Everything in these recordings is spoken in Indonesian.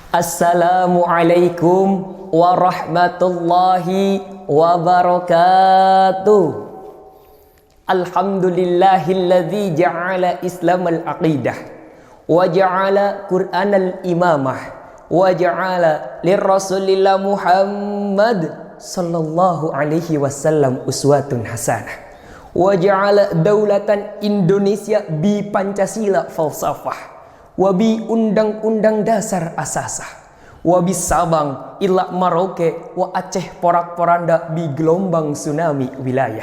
Assalamualaikum warahmatullahi wabarakatuh. Alhamdulillahilladzi ja'ala islamal aqidah wa ja'ala qur'anal imamah wa ja'ala lirrasulillah Muhammad sallallahu alaihi wasallam uswatun hasanah wa ja'ala daulatan Indonesia bi Pancasila falsafah wabi undang-undang dasar asasah wabi Sabang ila Maroke wa Aceh porak-poranda bi gelombang tsunami wilayah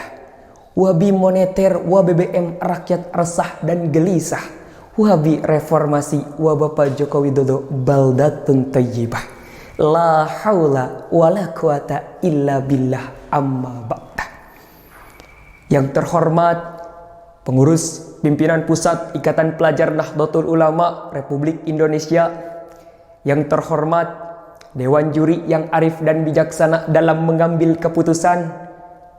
wabi moneter wa BBM rakyat resah dan gelisah wabi reformasi wa Bapak Joko Widodo baldatun thayyibah la haula wala quwata illa billah amma ba'da. Yang terhormat pengurus pimpinan Pusat Ikatan Pelajar Nahdlatul Ulama Republik Indonesia, yang terhormat Dewan Juri yang arif dan bijaksana dalam mengambil keputusan,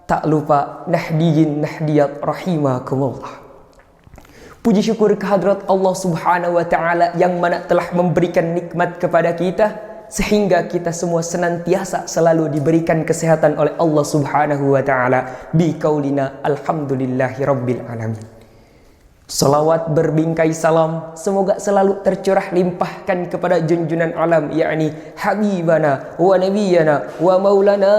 tak lupa nahdiyin nahdiyat rahimakumullah. Puji syukur kehadrat Allah Subhanahu wa taala yang mana telah memberikan nikmat kepada kita sehingga kita semua senantiasa selalu diberikan kesehatan oleh Allah Subhanahu wa taala bi qaulina alhamdulillahi rabbil alamin. Salawat berbingkai salam semoga selalu tercurah limpahkan kepada junjunan alam, yakni Habibana wa Nabiyana wa Maulana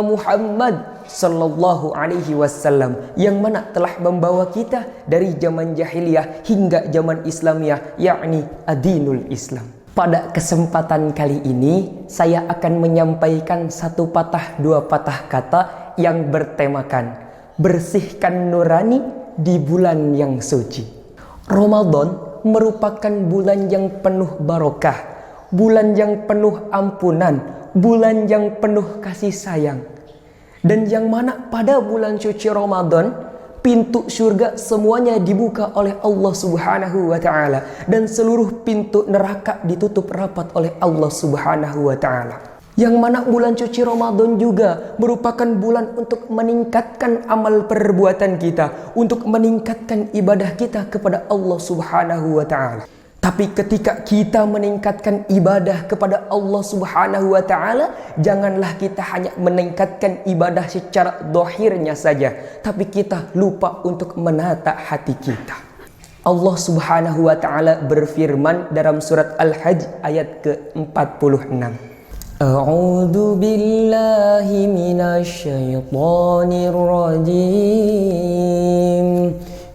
Muhammad sallallahu alaihi wasallam, yang mana telah membawa kita dari zaman jahiliyah hingga zaman Islamiyah, yakni adinul Islam. Pada kesempatan kali ini saya akan menyampaikan satu patah dua patah kata yang bertemakan bersihkan nurani di bulan yang suci. Ramadan merupakan bulan yang penuh barokah, bulan yang penuh ampunan, bulan yang penuh kasih sayang. Dan yang mana pada bulan suci Ramadan, pintu surga semuanya dibuka oleh Allah Subhanahu wa taala dan seluruh pintu neraka ditutup rapat oleh Allah Subhanahu wa taala. Yang mana bulan suci Ramadan juga merupakan bulan untuk meningkatkan amal perbuatan kita, untuk meningkatkan ibadah kita kepada Allah Subhanahu wa taala. Tapi ketika kita meningkatkan ibadah kepada Allah Subhanahu wa taala, janganlah kita hanya meningkatkan ibadah secara zahirnya saja, tapi kita lupa untuk menata hati kita. Allah Subhanahu wa taala berfirman dalam surat Al-Hajj ayat ke-46. A'udzu billahi minasyaitonir rajim.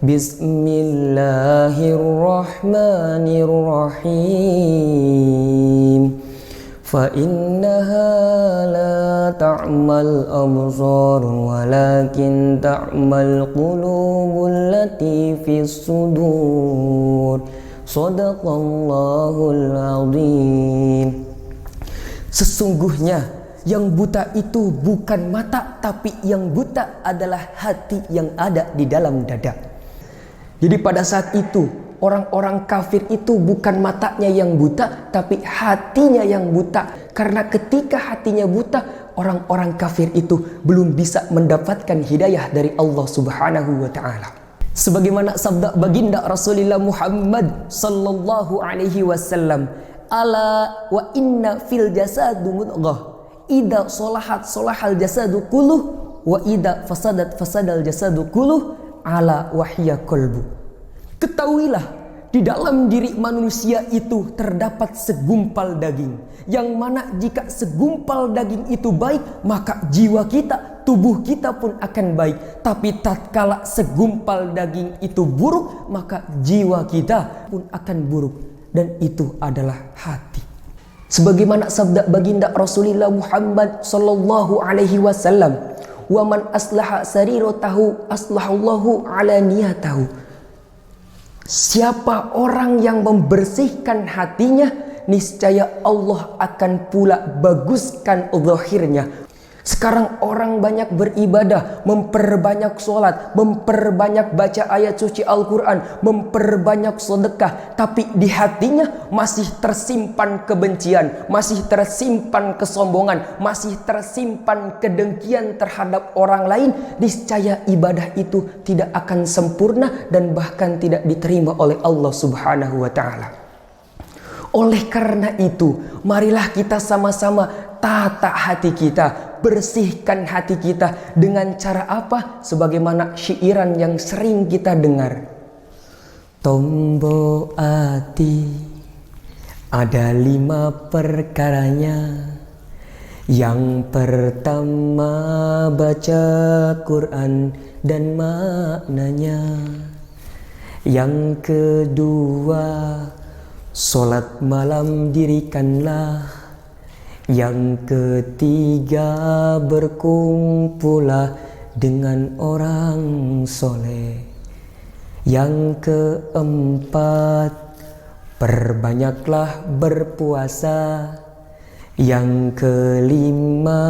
Bismillahirrahmanirrahim. Fa innaha la ta'mal absar walakin ta'mal qulubul lati fis sudur. Shadaqallahul azim. Sesungguhnya yang buta itu bukan mata, tapi yang buta adalah hati yang ada di dalam dada. Jadi pada saat itu orang-orang kafir itu bukan matanya yang buta, tapi hatinya yang buta. Karena ketika hatinya buta, orang-orang kafir itu belum bisa mendapatkan hidayah dari Allah Subhanahu wa taala. Sebagaimana sabda baginda Rasulullah Muhammad sallallahu alaihi wasallam, ala wa inna fil jasadu mudghah idza salahat salahal jasadu kulluh wa idza fasadat fasadal jasadu kulluh ala wahya qalbu. Ketahuilah di dalam diri manusia itu terdapat segumpal daging, yang mana jika segumpal daging itu baik maka jiwa kita, tubuh kita pun akan baik. Tapi tatkala segumpal daging itu buruk maka jiwa kita pun akan buruk, dan itu adalah hati. Sebagaimana sabda baginda Rasulullah Muhammad sallallahu alaihi wasallam, "Wa man aslaha sariratahu aslahallahu alaniyatahu." Siapa orang yang membersihkan hatinya, niscaya Allah akan pula baguskan zahirnya. Sekarang orang banyak beribadah, memperbanyak sholat, memperbanyak baca ayat suci Al-Quran, memperbanyak sedekah, tapi di hatinya masih tersimpan kebencian, masih tersimpan kesombongan, masih tersimpan kedengkian terhadap orang lain. Niscaya ibadah itu tidak akan sempurna dan bahkan tidak diterima oleh Allah Subhanahu wa Ta'ala. Oleh karena itu, marilah kita sama-sama tata hati kita, bersihkan hati kita dengan cara apa? Sebagaimana syairan yang sering kita dengar. Tombo hati ada 5 perkaranya. Yang pertama baca Quran dan maknanya. Yang kedua sholat malam dirikanlah. Yang ketiga berkumpullah dengan orang soleh. Yang keempat perbanyaklah berpuasa. Yang kelima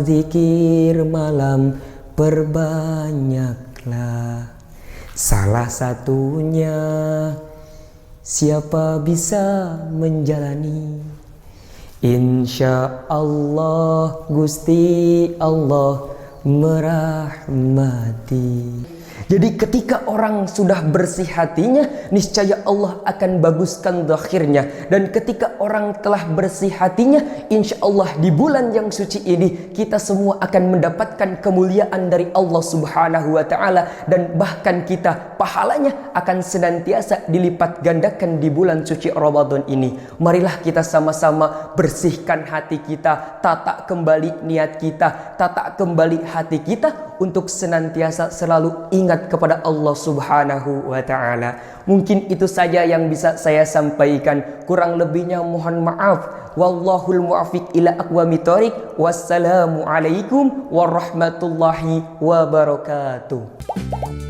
zikir malam perbanyaklah. Salah satunya siapa bisa menjalani, insya Allah Gusti Allah merahmati. Jadi ketika orang sudah bersih hatinya, niscaya Allah akan baguskan zahirnya. Dan ketika orang telah bersih hatinya, insya Allah di bulan yang suci ini kita semua akan mendapatkan kemuliaan dari Allah Subhanahu wa Ta'ala. Dan bahkan kita pahalanya akan senantiasa dilipat gandakan di bulan suci Ramadan ini. Marilah kita sama-sama bersihkan hati kita, tata kembali niat kita, tata kembali hati kita untuk senantiasa selalu ingat kepada Allah Subhanahu wa Ta'ala. Mungkin itu saja yang bisa saya sampaikan. Kurang lebihnya mohon maaf. Wallahul muwaffiq ila aqwamit thoriq. Wassalamu alaikum warahmatullahi wabarakatuh.